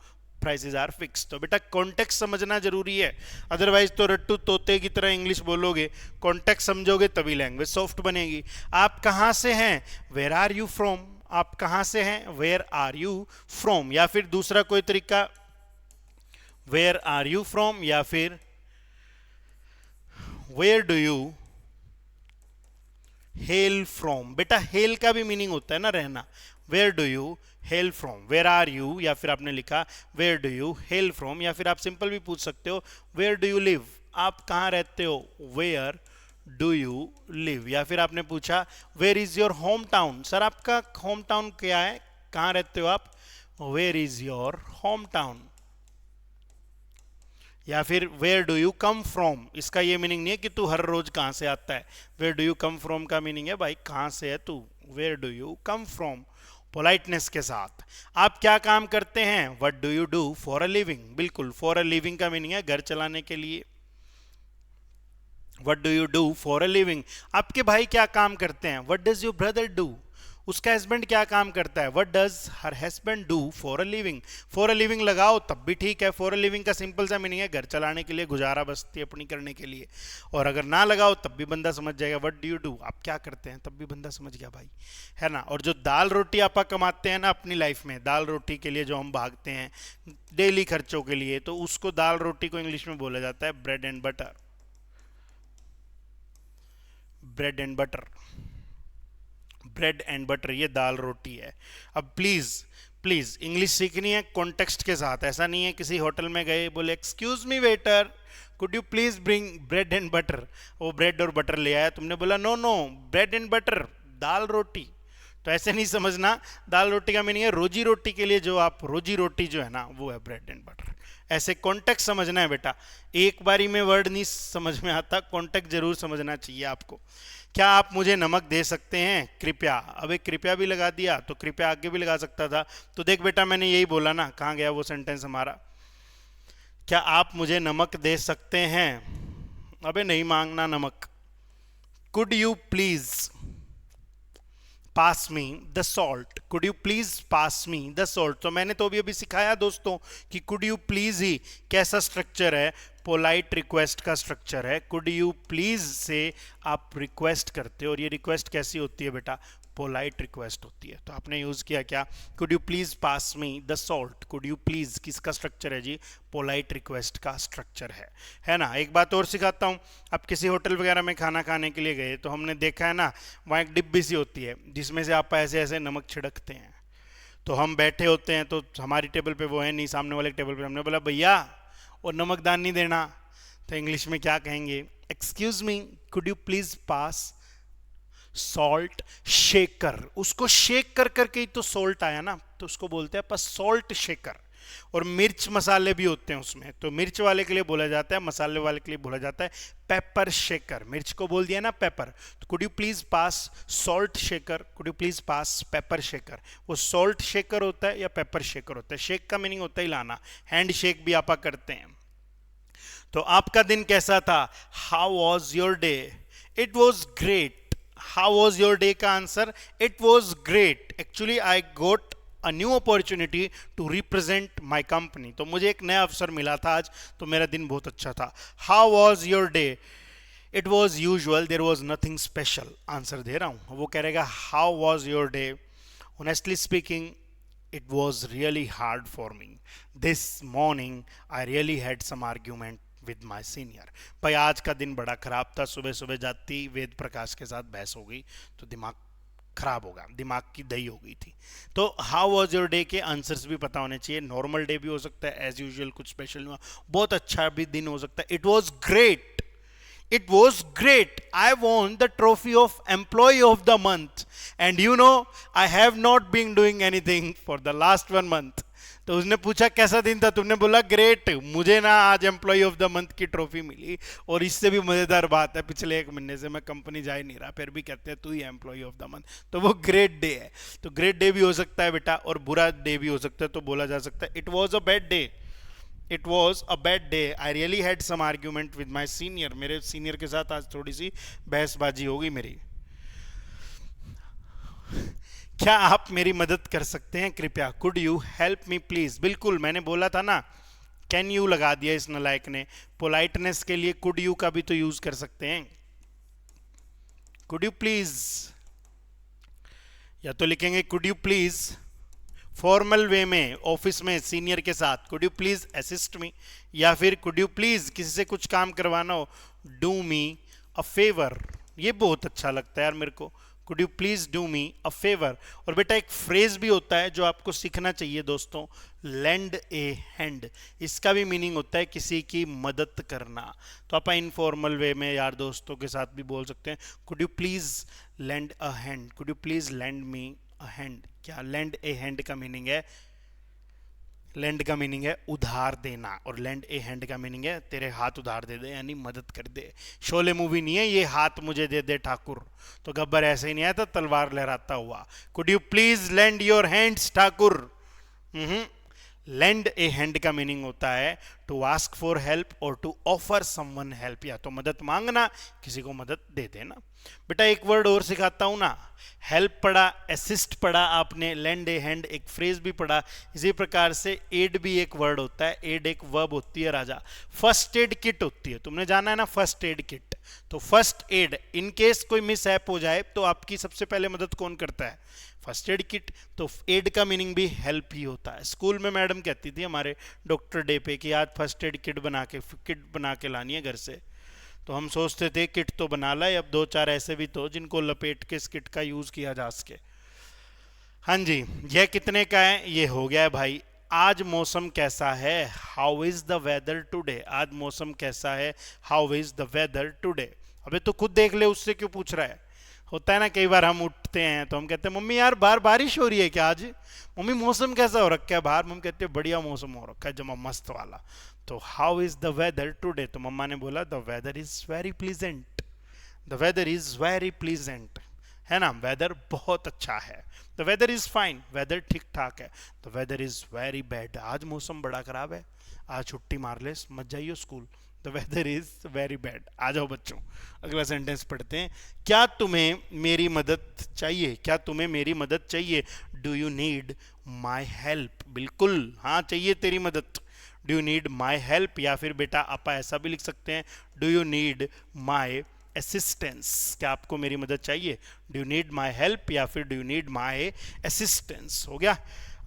प्राइसेस आर फिक्स। तो बेटा context समझना जरूरी है, अदरवाइज तो रट्टू तोते की तरह इंग्लिश बोलोगे, कॉन्टेक्स्ट समझोगे तभी लैंग्वेज सॉफ्ट बनेगी। आप कहाँ से हैं, वेयर आर यू फ्रॉम, आप कहाँ से हैं, वेयर आर यू फ्रॉम। या फिर दूसरा कोई तरीका, वेयर आर यू फ्रॉम, या फिर where do you hail from. बेटा हेल का भी मीनिंग होता है ना रहना, where do you hail from, where are you, या फिर आपने लिखा where do you hail from. या फिर आप सिंपल भी पूछ सकते हो वेयर डू यू लिव, आप कहाँ रहते हो, वेयर डू यू लिव। या फिर आपने पूछा where is your home town, sir आपका होम टाउन क्या है, कहाँ रहते हो आप, where is your home town. या फिर where do you come from, इसका ये मीनिंग नहीं है कि तू हर रोज कहाँ से आता है, where do you come from का मीनिंग है भाई कहाँ से है तू, where do you come from. Politeness के साथ आप क्या काम करते हैं, what do you do for a living, बिल्कुल फॉर अ लिविंग का मीनिंग है घर चलाने के लिए। What do you do for a living, आपके भाई क्या काम करते हैं, what does your brother do, उसका हस्बैंड क्या काम करता है, what does her husband do for a living. For a living लगाओ तब भी ठीक है, फॉर अ लिविंग का सिंपल सा मीनिंग है घर चलाने के लिए, गुजारा बस्ती अपनी करने के लिए। और अगर ना लगाओ तब भी बंदा समझ जाएगा, व्हाट डू यू डू, आप क्या करते हैं, तब भी बंदा समझ गया भाई, है ना। और जो दाल रोटी आप कमाते हैं ना अपनी लाइफ में, दाल रोटी के लिए जो हम भागते हैं डेली खर्चों के लिए, तो उसको दाल रोटी को इंग्लिश में बोला जाता है bread and butter, bread and butter, bread and butter, ये दाल रोटी है। अब प्लीज प्लीज इंग्लिश सीखनी है कॉन्टेक्स्ट के साथ, ऐसा नहीं है किसी होटल में गए बोले excuse me waiter could you please bring bread and butter, वो ब्रेड और बटर ले आया, तुमने बोला no no bread and butter dal roti, तो ऐसे नहीं समझना। दाल रोटी का मीनिंग है रोजी रोटी के लिए, जो आप रोजी रोटी जो है ना वो है ब्रेड एंड बटर। ऐसे कॉन्टेक्स्ट समझना है बेटा, एक बारी में वर्ड नहीं समझ में आता, कॉन्टेक्स्ट जरूर समझना चाहिए आपको। क्या आप मुझे नमक दे सकते हैं कृपया, अब एक कृपया भी लगा दिया तो कृपया आगे भी लगा सकता था, तो देख बेटा मैंने यही बोला ना, कहाँ गया वो सेंटेंस हमारा, क्या आप मुझे नमक दे सकते हैं, अबे नहीं मांगना नमक। Could you please pass me the salt, could you please pass me the salt, तो मैंने तो अभी सिखाया दोस्तों कि कुड यू प्लीज ही कैसा स्ट्रक्चर है, पोलाइट रिक्वेस्ट का स्ट्रक्चर है। कुड यू प्लीज से आप रिक्वेस्ट करते हो, और ये रिक्वेस्ट कैसी होती है बेटा, पोलाइट रिक्वेस्ट होती है। तो आपने यूज किया क्या, could you please pass me the salt, could you please किसका स्ट्रक्चर है जी, पोलाइट रिक्वेस्ट का स्ट्रक्चर है ना। एक बात और सिखाता हूँ, आप किसी होटल वगैरह में खाना खाने के लिए गए तो हमने देखा है ना वहाँ एक डिब्बी सी होती है जिसमें से आप ऐसे ऐसे नमक छिड़कते हैं, तो हम बैठे होते हैं तो हमारी टेबल पे वो है नहीं, सामने वाले टेबल पे हमने बोला भैया और नमकदान नहीं देना, तो इंग्लिश में क्या कहेंगे, excuse me could you please pass salt shaker, उसको शेक कर करके ही तो सॉल्ट आया ना, तो उसको बोलते हैं बस सॉल्ट शेकर। और मिर्च मसाले भी होते हैं उसमें, तो मिर्च वाले के लिए बोला जाता है, मसाले वाले के लिए बोला जाता है पेपर शेकर, मिर्च को बोल दिया ना पेपर, तो could you please pass salt shaker, could you please pass paper shaker, वो सॉल्ट शेकर होता है या पेपर शेकर होता है, शेक का मीनिंग होता है हिलाना, हैंड शेक भी आपा करते हैं। तो आपका दिन कैसा था, how was your day, it was great, how was your day का answer it was great, actually I got a new opportunity to represent my company, तो मुझे एक नया अवसर मिला था आज, तो मेरा दिन बहुत अच्छा था। How was your day, it was usual there was nothing special, answer दे रहा हूं, वो कह रहेगा how was your day, honestly speaking it was really hard for me this morning, I really had some argument with my senior, भाई आज का दिन बड़ा खराब था, सुबह सुबह जाती वेद प्रकाश के साथ बहस हो गई तो दिमाग खराब होगा, दिमाग की दही हो गई थी। तो हाउ वॉज योर डे के आंसर्स भी पता होने चाहिए, नॉर्मल डे भी हो सकता है एज यूजुअल, कुछ स्पेशल नहीं, बहुत अच्छा भी दिन हो सकता है, it was great, it was great, I won the trophy of employee of the month and you know I have not been doing anything for the last 1 month, तो उसने पूछा कैसा दिन था, तुमने बोला ग्रेट, मुझे ना आज एम्प्लॉय ऑफ द मंथ की ट्रॉफी मिली, और इससे भी मजेदार बात है पिछले 1 महीने से मैं कंपनी जा ही नहीं रहा, फिर भी कहते हैं तू ही एम्प्लॉय ऑफ द मंथ, तो वो ग्रेट डे है। तो ग्रेट डे भी हो सकता है बेटा, और बुरा डे भी हो सकता है, तो बोला जा सकता है it was a bad day, it was a bad day, I really had some argument with my senior, मेरे सीनियर के साथ आज थोड़ी सी बहसबाजी हो गई मेरी। क्या आप मेरी मदद कर सकते हैं कृपया, could you help me please, बिल्कुल मैंने बोला था ना, कैन यू लगा दिया इस नलायक ने, पोलाइटनेस के लिए कुड यू का भी तो यूज कर सकते हैं, कुड यू प्लीज, या तो लिखेंगे could you please formal way में ऑफिस में सीनियर के साथ, कुड यू प्लीज असिस्ट मी, या फिर कुड यू प्लीज किसी से कुछ काम करवाना हो, डू मी अ फेवर, ये बहुत अच्छा लगता है यार मेरे को, could you please do me a favour. और बेटा एक फ्रेज भी होता है जो आपको सीखना चाहिए दोस्तों, लैंड ए हैंड, इसका भी मीनिंग होता है किसी की मदद करना, तो आप इनफॉर्मल वे में यार दोस्तों के साथ भी बोल सकते हैं could you please land a hand, could you please land me a hand, क्या लैंड ए हैंड का मीनिंग है, लैंड का मीनिंग है उधार देना, और लैंड ए हैंड का मीनिंग है तेरे हाथ उधार दे दे, यानी मदद कर दे। शोले मूवी नहीं है ये हाथ मुझे दे दे ठाकुर, तो गब्बर ऐसे ही नहीं आया था तलवार लहराता हुआ, could you please land your hands Thakur, lend a hand का मीनिंग होता है to ask for help और to offer someone help, या तो मदद मांगना, किसी को मदद दे देना। बेटा एक वर्ड और सिखाता हूं ना, हेल्प पढ़ा, असिस्ट पढ़ा आपने, lend a hand एक फ्रेज भी पढ़ा, इसी प्रकार से एड भी एक वर्ड होता है, एड एक वर्ब होती है राजा। फर्स्ट एड किट होती है, तुमने जाना है ना फर्स्ट एड किट। तो फर्स्ट एड, इन केस कोई मिस हैप हो जाए तो आपकी सबसे पहले मदद कौन करता है? First aid kit. तो एड का मीनिंग भी हेल्प ही होता है। स्कूल में मैडम कहती थी हमारे डॉक्टर डे पे कि आज फर्स्ट एड किट बना के लानी है घर से। तो हम सोचते थे किट तो बना लाए, अब दो चार ऐसे भी तो जिनको लपेट के इस किट का यूज किया जा सके। हाँ जी, यह कितने का है? ये हो गया है भाई। आज मौसम कैसा है? How is the weather today? आज मौसम कैसा है? How is the weather today? अबे तो खुद देख ले, उससे क्यों पूछ रहा है? होता है ना कई बार हम उठते हैं तो हम कहते हैं मम्मी यार बाहर बारिश हो रही है क्या आज? मम्मी मौसम कैसा हो रखा है बाहर? मम्मी कहते हैं बढ़िया मौसम हो रखा है, जमा मस्त वाला। तो how is the weather today? तो मम्मा ने बोला the weather is very pleasant. The weather is very pleasant, है ना, वेदर बहुत अच्छा है। The weather is fine, weather ठीक ठाक है। The weather is very bad, आज मौसम बड़ा खराब है, आज छुट्टी मार ले, मत जाइयो school. The weather is very bad. आ जाओ बच्चों, अगला सेंटेंस पढ़ते हैं। क्या तुम्हें मेरी मदद चाहिए? क्या तुम्हें मेरी मदद चाहिए? Do you need my help? बिल्कुल हाँ, चाहिए तेरी मदद। Do you need my help, या फिर बेटा आप ऐसा भी लिख सकते हैं, do you need my assistance? क्या आपको मेरी मदद चाहिए? Do you need my help या फिर do you need my assistance? हो गया।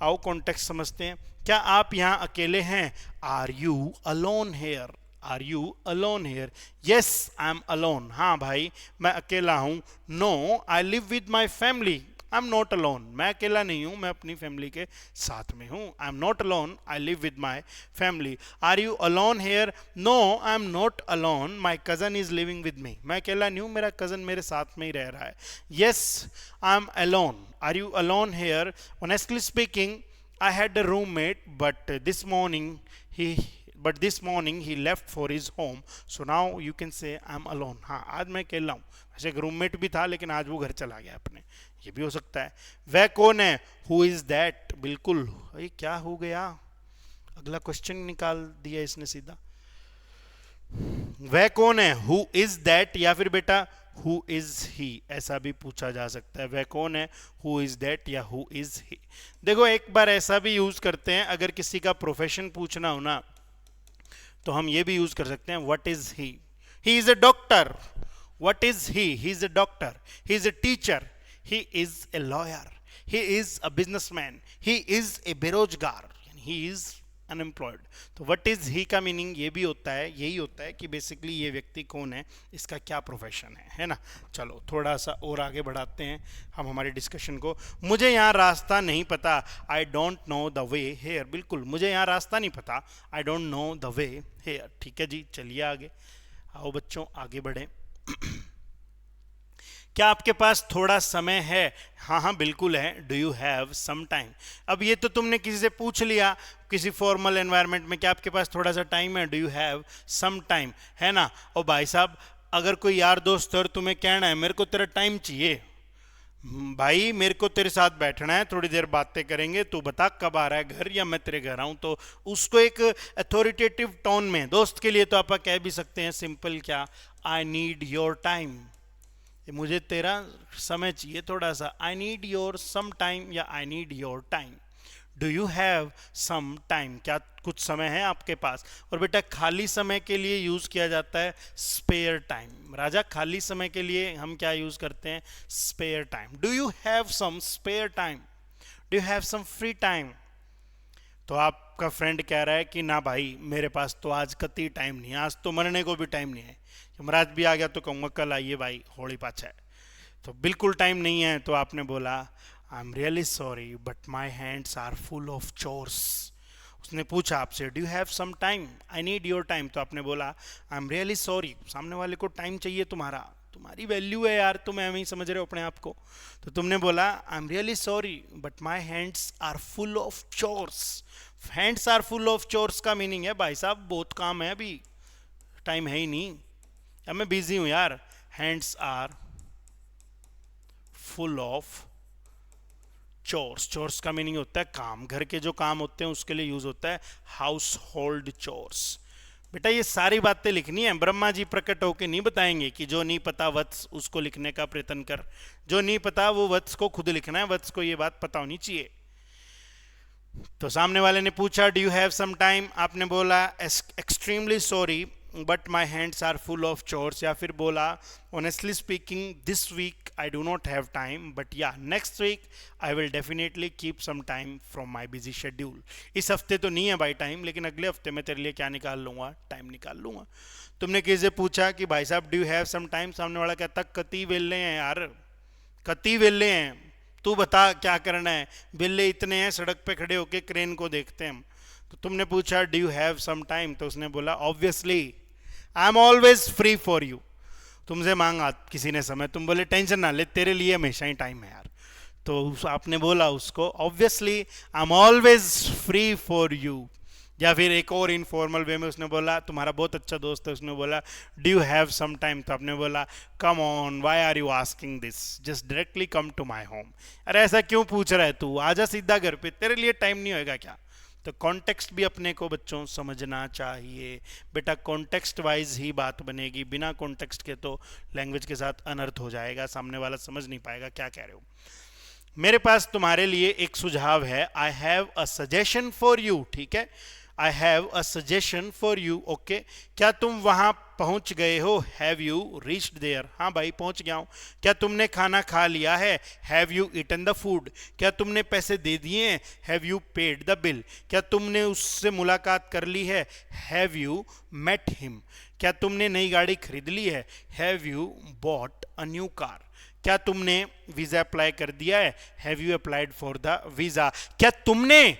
आओ कॉन्टेक्स्ट समझते हैं। क्या आप यहाँ अकेले हैं? Are you alone here? Are you alone here? Yes I am alone, हाँ भाई मैं अकेला हूँ। No I live with my family. I am not alone, मैं अकेला नहीं हूँ, मैं अपनी फैमिली के साथ में हूँ। I am not alone, I live with my family. Are you alone here? No I am not alone, my cousin is living with me. मैं अकेला नहीं हूँ, मेरा कज़न मेरे साथ में ही रह रहा है। Yes I am alone. Are you alone here? Honestly speaking I had a roommate but this morning he left for his home, so now you can say I'm alone। हाँ आज मैं अकेला हूँ, वैसे एक रूममेट भी था लेकिन आज वो घर चला गया अपने, ये भी हो सकता है। वह कौन है? Who is that? बिल्कुल, ये क्या हो गया, अगला क्वेश्चन निकाल दिया इसने सीधा। वह कौन है? हु इज दैट, या फिर बेटा हु इज ही, ऐसा भी पूछा जा सकता है। वह कौन है? हु इज दैट या हु इज ही। देखो एक बार ऐसा भी यूज करते हैं, अगर किसी का प्रोफेशन पूछना हो ना तो हम ये भी यूज कर सकते हैं, what is he? He is a doctor. What is he? He is a doctor. He is a teacher. He is a lawyer. He is a businessman. He is a बेरोजगार, ही इज अनएम्प्लॉयड। तो what is he का meaning ये भी होता है, यही होता है कि बेसिकली ये व्यक्ति कौन है, इसका क्या प्रोफेशन है ना। चलो थोड़ा सा और आगे बढ़ाते हैं हम हमारी डिस्कशन को। मुझे यहाँ रास्ता नहीं पता। I don't know the way here. बिल्कुल मुझे यहाँ रास्ता नहीं पता, I don't know the way here. ठीक है जी, चलिए आगे। आओ बच्चों आगे बढ़ें। क्या आपके पास थोड़ा समय है? हाँ हाँ बिल्कुल है। Do you have some time? अब ये तो तुमने किसी से पूछ लिया किसी फॉर्मल एनवायरनमेंट में, क्या आपके पास थोड़ा सा टाइम है? Do you have some time, है ना। और भाई साहब अगर कोई यार दोस्त और तुम्हें कहना है मेरे को तेरा टाइम चाहिए, भाई मेरे को तेरे साथ बैठना है, थोड़ी देर बातें करेंगे, तू बता कब आ रहा है घर, या मैं तेरे घर आऊं, तो उसको एक अथॉरिटेटिव टोन में, दोस्त के लिए तो आप कह भी सकते हैं सिंपल क्या, आई नीड योर टाइम, मुझे तेरा समय चाहिए थोड़ा सा। I need your some time या I need your time. Do you have some time? क्या कुछ समय है आपके पास? और बेटा खाली समय के लिए यूज किया जाता है स्पेयर टाइम। राजा खाली समय के लिए हम क्या यूज करते हैं? Spare time. Do you have some spare time? Do you have some free time? तो आपका फ्रेंड कह रहा है कि ना भाई मेरे पास तो आज कतई टाइम नहीं है, आज तो मरने को भी टाइम नहीं है, यमराज भी आ गया तो कहूँगा कल आइए भाई, होली पाछा है, तो बिल्कुल टाइम नहीं है। तो आपने बोला I am really sorry but my hands are full of chores. उसने पूछा आपसे do you have some time? I need your time. तो आपने बोला आई एम रियली सॉरी, सामने वाले को टाइम चाहिए तुम्हारा, तुम्हारी वैल्यू है यार, तुम ऐਵੇਂ ही समझ रहे हो अपने आप को। तो तुमने बोला I am really sorry but my hands are full of chores. Hands are full of chores का मीनिंग है भाई साहब बहुत काम है, अभी टाइम है ही नहीं, अब मैं बिजी हूं यार। Hands are full of chores, chores का मीनिंग होता है काम, घर के जो काम होते हैं उसके लिए यूज होता है हाउस होल्ड चोर्स। बेटा ये सारी बातें लिखनी है, ब्रह्मा जी प्रकट होके नहीं बताएंगे कि जो नहीं पता वत्स उसको लिखने का प्रयत्न कर, जो नहीं पता वो वत्स को खुद लिखना है, वत्स को ये बात पता होनी चाहिए। तो सामने वाले ने पूछा do you have some time, आपने बोला extremely sorry but my hands are full of chores, या फिर बोला honestly speaking this week I do not have time but या next week I will definitely keep some time from my busy schedule. इस हफ्ते तो नहीं है भाई टाइम, लेकिन अगले हफ्ते मैं तेरे लिए क्या निकाल लूंगा, टाइम निकाल लूंगा। तुमने किसी से पूछा कि भाई साहब do you have some time, सामने वाला कहता कति वेले हैं यार, कति वेले हैं, तू बता क्या करना है, बिल्ले इतने हैं सड़क पे खड़े होके क्रेन को देखते हैं हम। तो तुमने पूछा do you have some time, तो उसने बोला obviously I am always free for you. तुमसे मांगा किसी ने समय, तुम बोले टेंशन ना ले तेरे लिए हमेशा ही टाइम है यार, तो आपने बोला उसको obviously I am always free for you. या फिर एक और इनफॉर्मल वे में उसने बोला तुम्हारा बहुत अच्छा दोस्त है, उसने बोला do you have some time, तो आपने बोला come on why are you asking this, just directly come to my home. अरे ऐसा क्यों पूछ रहा है तू, आजा सीधा घर पे, तेरे लिए टाइम नहीं होएगा क्या। तो कॉन्टेक्स्ट भी अपने को बच्चों समझना चाहिए बेटा, कॉन्टेक्स्ट वाइज ही बात बनेगी, बिना कॉन्टेक्स्ट के तो लैंग्वेज के साथ अनर्थ हो जाएगा, सामने वाला समझ नहीं पाएगा क्या कह रहे हो। मेरे पास तुम्हारे लिए एक सुझाव है, I have a suggestion for you, ठीक है, I have a suggestion for you, okay. क्या तुम वहां पहुंच गए हो, हैव यू रीच्ड देयर, हाँ भाई पहुंच गया हूं। क्या तुमने खाना खा लिया है, have you eaten the food. क्या तुमने पैसे दे दिए हैं, have you paid the bill. क्या तुमने उससे मुलाकात कर ली है, हैव यू मेट हिम। क्या तुमने नई गाड़ी खरीद ली है, have you bought a new car. क्या तुमने वीजा अप्लाई कर दिया है, have you applied for the visa. क्या तुमने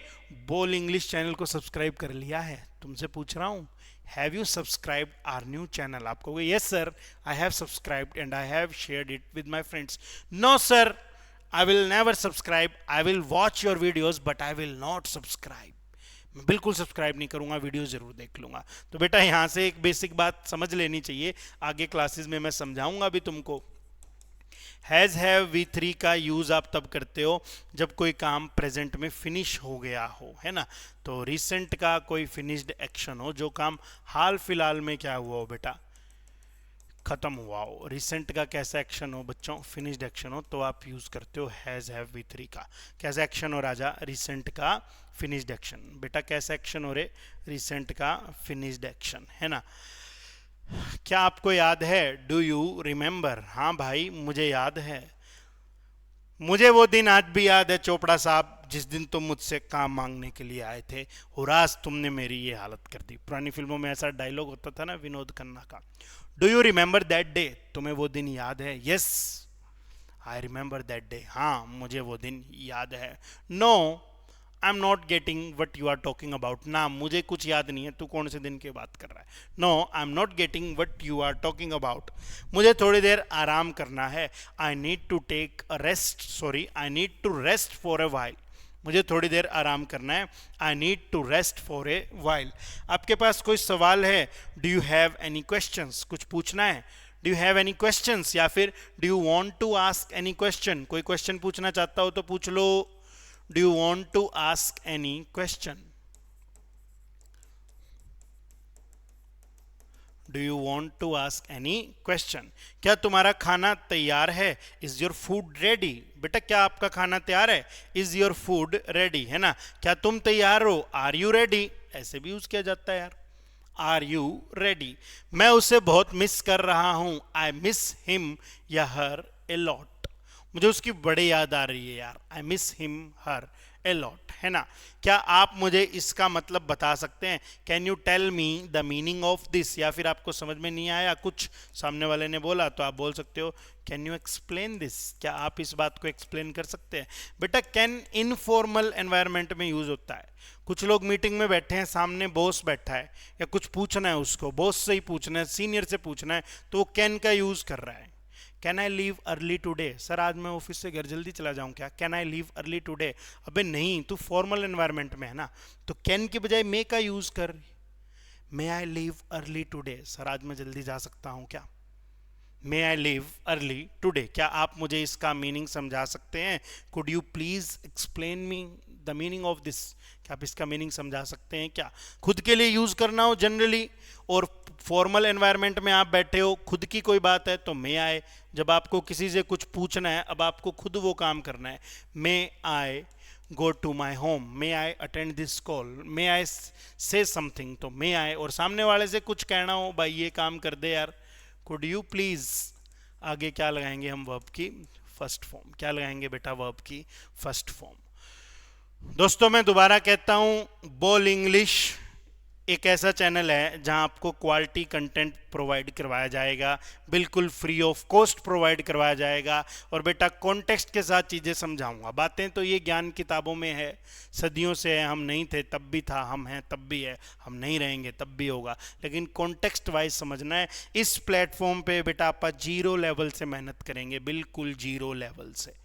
बोल इंग्लिश चैनल को सब्सक्राइब कर लिया है, तुमसे पूछ रहा हूं, have you subscribed our new channel. आप कहोगे yes sir I have subscribed and I have shared it with my friends. No sir I will never subscribe, I will watch your videos but I will not subscribe. मैं बिल्कुल subscribe नहीं करूंगा, video जरूर देख लूंगा। तो बेटा यहां से एक बेसिक बात समझ लेनी चाहिए, आगे क्लासेस में मैं समझाऊंगा भी तुमको। हैज़ हैव वी थ्री का यूज़ आप तब करते हो जब कोई काम प्रेजेंट में फिनिश हो गया हो, है ना। तो रिसेंट का कोई फिनिश्ड एक्शन हो, जो काम हाल फिलहाल में क्या हुआ हो बेटा, खत्म हुआ हो। रिसेंट का कैसा एक्शन हो बच्चों, फिनिश्ड एक्शन हो, तो आप यूज़ करते हो हैज़ हैव वी थ्री का। कैसा एक्शन हो राजा, रिसेंट का फिनिश्ड एक्शन। बेटा कैसा एक्शन हो रे, रिसेंट का फिनिश्ड एक्शन, है ना। क्या आपको याद है, डू यू रिमेंबर, हाँ भाई मुझे याद है, मुझे वो दिन आज भी याद है चोपड़ा साहब जिस दिन तुम मुझसे काम मांगने के लिए आए थे और आज तुमने मेरी ये हालत कर दी। पुरानी फिल्मों में ऐसा डायलॉग होता था ना विनोद खन्ना का, do you remember that day, तुम्हें वो दिन याद है, yes I remember that day, हाँ मुझे वो दिन याद है। No I am not getting what you are talking about, ना मुझे कुछ याद नहीं है, तू कौन से दिन की बात कर रहा है। No I am not getting what you are talking about, मुझे थोड़ी देर आराम करना है, I need to take a rest, sorry I need to rest for a while, मुझे थोड़ी देर आराम करना है, I need to rest for a while. आपके पास कोई सवाल है, do you have any questions, कुछ पूछना है, do you have any questions, या फिर do you want to ask any question, कोई क्वेश्चन पूछना चाहता हो तो पूछ लो। Do you want to ask any question? Do you want to ask any question? क्या तुम्हारा खाना तैयार है, is your food ready? बेटा क्या आपका खाना तैयार है, is your food ready, है ना। क्या तुम तैयार हो, are you ready? ऐसे भी यूज किया जाता है यार, are you ready? मैं उसे बहुत मिस कर रहा हूं, I miss him या her a lot, मुझे उसकी बड़ी याद आ रही है यार, I miss him her a lot, है ना। क्या आप मुझे इसका मतलब बता सकते हैं, can you tell me the meaning of this, या फिर आपको समझ में नहीं आया कुछ, सामने वाले ने बोला तो आप बोल सकते हो कैन यू एक्सप्लेन दिस, क्या आप इस बात को एक्सप्लेन कर सकते हैं। बेटा कैन इनफॉर्मल एनवायरनमेंट में यूज होता है, कुछ लोग मीटिंग में बैठे हैं, सामने बॉस बैठा है या कुछ पूछना है उसको, बॉस से ही पूछना है, सीनियर से पूछना है, तो वो कैन का यूज कर रहा है। Can I leave early today, sir आज मैं ऑफिस से घर जल्दी चला जाऊं क्या, can I leave early today. अबे नहीं, तू फॉर्मल एनवायरनमेंट में है ना, तो कैन की बजाय मे का यूज कर, may I leave early today, sir आज मैं जल्दी जा सकता हूं क्या। May I leave early today, क्या आप मुझे इसका मीनिंग समझा सकते हैं? Could you please explain me the meaning of this, क्या आप इसका मीनिंग समझा सकते हैं क्या? खुद के लिए यूज करना हो जनरली, और फॉर्मल एनवायरनमेंट में आप बैठे हो, खुद की कोई बात है तो मे आए, जब आपको किसी से कुछ पूछना है, अब आपको खुद वो काम करना है, may I go to my home, may I attend this call, may I say something, तो मे आई, और सामने वाले से कुछ कहना हो, भाई ये काम कर दे यार, कुड यू प्लीज, आगे क्या लगाएंगे हम? वर्ब की फर्स्ट फॉर्म। क्या लगाएंगे बेटा? वर्ब की फर्स्ट फॉर्म। दोस्तों मैं दोबारा कहता हूं, बोल इंग्लिश एक ऐसा चैनल है जहां आपको क्वालिटी कंटेंट प्रोवाइड करवाया जाएगा, बिल्कुल फ्री ऑफ कॉस्ट प्रोवाइड करवाया जाएगा, और बेटा कॉन्टेक्स्ट के साथ चीज़ें समझाऊंगा। बातें तो ये ज्ञान किताबों में है, सदियों से है, हम नहीं थे तब भी था, हम हैं तब भी है, हम नहीं रहेंगे तब भी होगा, लेकिन कॉन्टेक्स्ट वाइज समझना है। इस प्लेटफॉर्म पे बेटा आप जीरो लेवल से मेहनत करेंगे, बिल्कुल जीरो लेवल से,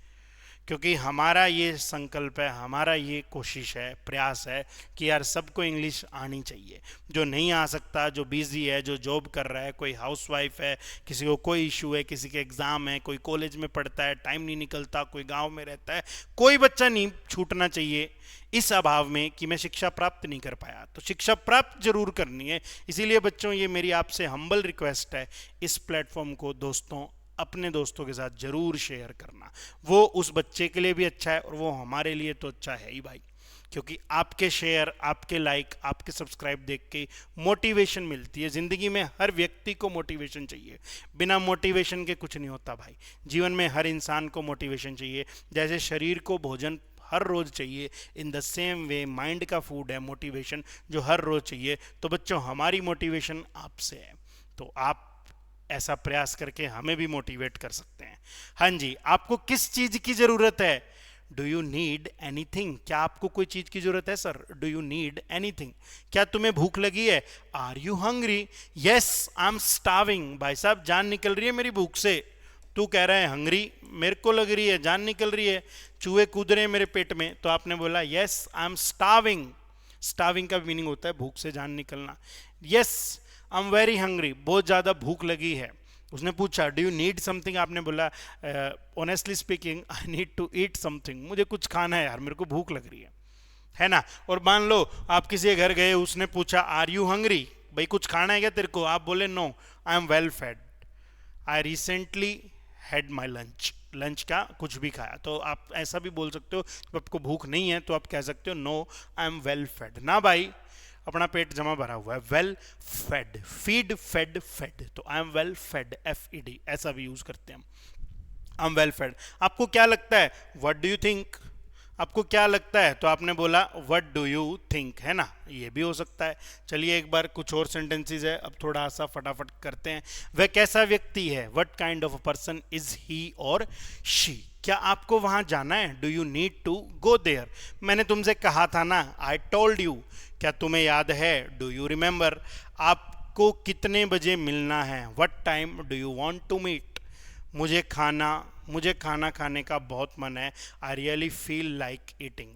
क्योंकि हमारा ये संकल्प है, हमारा ये कोशिश है, प्रयास है कि यार सबको इंग्लिश आनी चाहिए। जो नहीं आ सकता, जो बिजी है, जो जॉब कर रहा है, कोई हाउसवाइफ है, किसी को कोई इशू है, किसी के एग्ज़ाम है, कोई कॉलेज में पढ़ता है, टाइम नहीं निकलता, कोई गांव में रहता है, कोई बच्चा नहीं छूटना चाहिए इस अभाव में कि मैं शिक्षा प्राप्त नहीं कर पाया। तो शिक्षा प्राप्त जरूर करनी है, इसीलिए बच्चों ये मेरी आपसे हम्बल रिक्वेस्ट है, इस प्लेटफॉर्म को दोस्तों अपने दोस्तों के साथ जरूर शेयर करना। वो उस बच्चे के लिए भी अच्छा है और वो हमारे लिए तो अच्छा है ही भाई, क्योंकि आपके शेयर, आपके लाइक, आपके सब्सक्राइब देख के मोटिवेशन मिलती है। ज़िंदगी में हर व्यक्ति को मोटिवेशन चाहिए, बिना मोटिवेशन के कुछ नहीं होता भाई। जीवन में हर इंसान को मोटिवेशन चाहिए, जैसे शरीर को भोजन हर रोज़ चाहिए, in the same way mind का फूड है मोटिवेशन, जो हर रोज़ चाहिए। तो बच्चों हमारी मोटिवेशन आपसे है, तो आप ऐसा प्रयास करके हमें भी मोटिवेट कर सकते हैं। हाँ जी, आपको किस चीज़ की ज़रूरत है? डू यू नीड एनीथिंग, क्या आपको कोई चीज़ की ज़रूरत है sir? Do you need anything, क्या तुम्हें भूख लगी है? Are you hungry? Yes I am starving, भाई साहब जान निकल रही है मेरी भूख से। तू कह रहा है हंग्री, मेरे को लग रही है जान निकल रही है, चूहे कूद रहे हैं मेरे पेट में, तो आपने बोला yes I am starving. Starving का मीनिंग होता है भूख से जान निकलना। Yes I am very hungry, बहुत ज़्यादा भूख लगी है। उसने पूछा डू यू नीड समथिंग, आपने बोला honestly speaking I need to eat something, मुझे कुछ खाना है यार, मेरे को भूख लग रही है ना। और मान लो आप किसी के घर गए, उसने पूछा आर यू हंग्री, भाई कुछ खाना है क्या तेरे को? आप बोले no I am well fed, I recently had my lunch, lunch का कुछ भी खाया। तो आप ऐसा भी बोल सकते हो, जब आपको भूख नहीं है तो आप कह सकते हो no I am well fed, ना भाई अपना पेट जमा भरा हुआ है। Well fed, feed, fed, fed, तो I am well fed, FED, ऐसा भी यूज करते हैं हम, आई एम वेल फेड। आपको क्या लगता है? व्हाट डू यू थिंक, आपको क्या लगता है? तो आपने बोला व्हाट डू यू थिंक, है ना, ये भी हो सकता है। चलिए एक बार कुछ और सेंटेंसेस है, अब थोड़ा सा फटाफट करते हैं। वह कैसा व्यक्ति है? What kind of a person is he और शी, क्या आपको वहां जाना है? Do you need to go there, मैंने तुमसे कहा था ना, आई टोल्ड यू, क्या तुम्हें याद है? डू यू रिमेंबर, आपको कितने बजे मिलना है? What time do you want to meet, मुझे खाना खाने का बहुत मन है, I really feel like eating.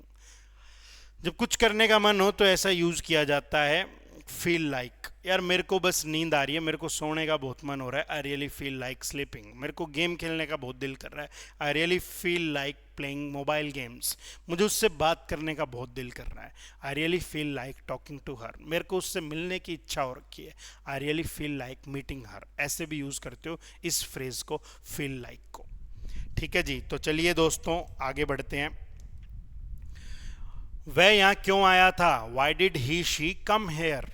जब कुछ करने का मन हो तो ऐसा यूज किया जाता है, फील लाइक, यार मेरे को बस नींद आ रही है, मेरे को सोने का बहुत मन हो रहा है, I really feel like sleeping. मेरे को गेम खेलने का बहुत दिल कर रहा है, I really feel like playing mobile games. मुझे उससे बात करने का बहुत दिल कर रहा है, I really feel like talking to her. मेरे को उससे मिलने की इच्छा हो रखी है, I really feel like meeting her. ऐसे भी यूज करते हो इस फ्रेज को, फील लाइक को। ठीक है जी, तो चलिए दोस्तों आगे बढ़ते हैं। वह यहाँ क्यों आया था? Why did he she come here,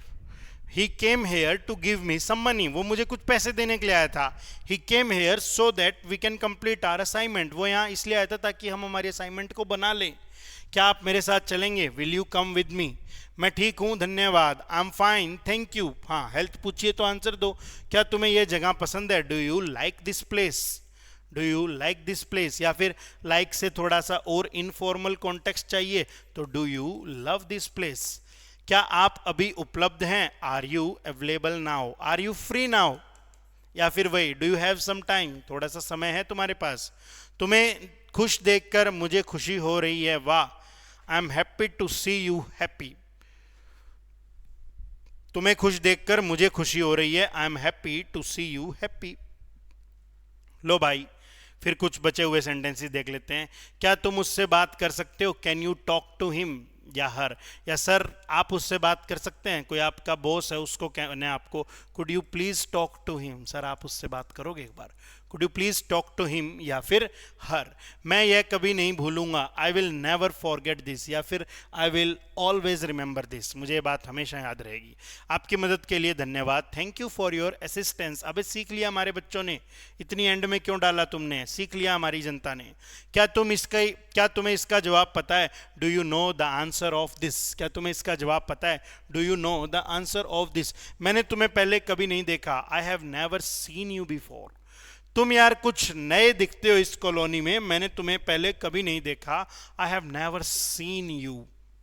he came here to give me some money, वो मुझे कुछ पैसे देने के लिए आया था। He came here so that we can complete our assignment, वो यहाँ इसलिए आया था ताकि हम हमारी असाइनमेंट को बना लें। क्या आप मेरे साथ चलेंगे? Will you come with me, मैं ठीक हूँ धन्यवाद, आई एम फाइन थैंक यू। हाँ हेल्थ पूछिए तो आंसर दो, क्या तुम्हें यह जगह पसंद है? Do you like this place, do you like this place, या फिर लाइक से थोड़ा सा और इनफॉर्मल कॉन्टेक्स्ट चाहिए तो do you love this place. क्या आप अभी उपलब्ध हैं? Are you available now, are you free now, या फिर वही do you have some time, थोड़ा सा समय है तुम्हारे पास। तुम्हें खुश देखकर मुझे खुशी हो रही है, वाह I am happy to see you happy, तुम्हें खुश देखकर मुझे खुशी हो रही है, I am happy to see you happy. लो भाई, फिर कुछ बचे हुए सेंटेंसेस देख लेते हैं। क्या तुम उससे बात कर सकते हो, can you talk to him या हर, या सर आप उससे बात कर सकते हैं, कोई आपका बॉस है उसको कहना है आपको, could you please talk to him, sir आप उससे बात करोगे एक बार, could you please talk to him, या फिर हर, मैं यह कभी नहीं भूलूंगा, I will never forget this, या फिर I will always remember this, मुझे ये बात हमेशा याद रहेगी। आपकी मदद के लिए धन्यवाद, thank you for your assistance. अबे सीख लिया हमारे बच्चों ने, इतनी एंड में क्यों डाला तुमने, सीख लिया हमारी जनता ने। क्या तुम्हें इसका जवाब पता है, do you know the answer of this, क्या तुम्हें इसका जवाब पता है, do you know the answer of this, मैंने तुम्हें पहले कभी नहीं देखा, I have never seen you before, तुम यार कुछ नए दिखते हो इस कॉलोनी में, मैंने तुम्हें पहले कभी नहीं देखा, I have never seen you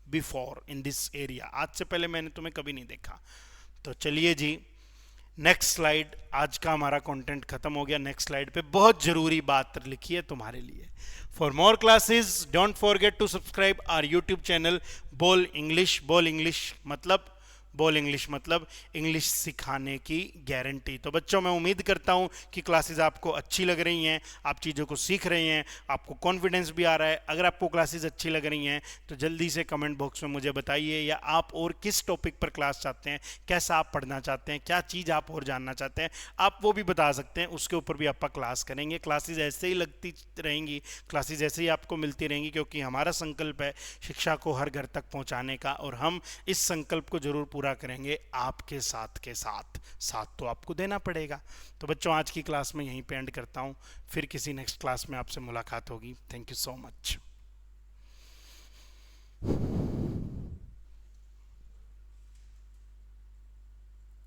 before in this area, आज से पहले मैंने तुम्हें कभी नहीं देखा। तो चलिए जी, नेक्स्ट स्लाइड, आज का हमारा कंटेंट खत्म हो गया। नेक्स्ट स्लाइड पे बहुत जरूरी बात लिखी है तुम्हारे लिए। For more classes don't forget to subscribe our YouTube channel Bol English. Bol English मतलब इंग्लिश सिखाने की गारंटी। तो बच्चों, मैं उम्मीद करता हूँ कि क्लासेस आपको अच्छी लग रही हैं, आप चीज़ों को सीख रहे हैं, आपको कॉन्फिडेंस भी आ रहा है। अगर आपको क्लासेस अच्छी लग रही हैं तो जल्दी से कमेंट बॉक्स में मुझे बताइए, या आप और किस टॉपिक पर क्लास चाहते हैं, कैसा आप पढ़ना चाहते हैं, क्या चीज़ आप और जानना चाहते हैं, आप वो भी बता सकते हैं। उसके ऊपर भी आप क्लास करेंगे। क्लासेस ऐसे ही लगती रहेंगी, क्लासेस ऐसे ही आपको मिलती रहेंगी, क्योंकि हमारा संकल्प है शिक्षा को हर घर तक पहुँचाने का, और हम इस संकल्प को जरूर पूरा करेंगे आपके साथ के साथ। साथ तो आपको देना पड़ेगा। तो बच्चों, आज की क्लास में यहीं पे एंड करता हूँ, फिर किसी नेक्स्ट क्लास में आपसे मुलाकात होगी। Thank you so much.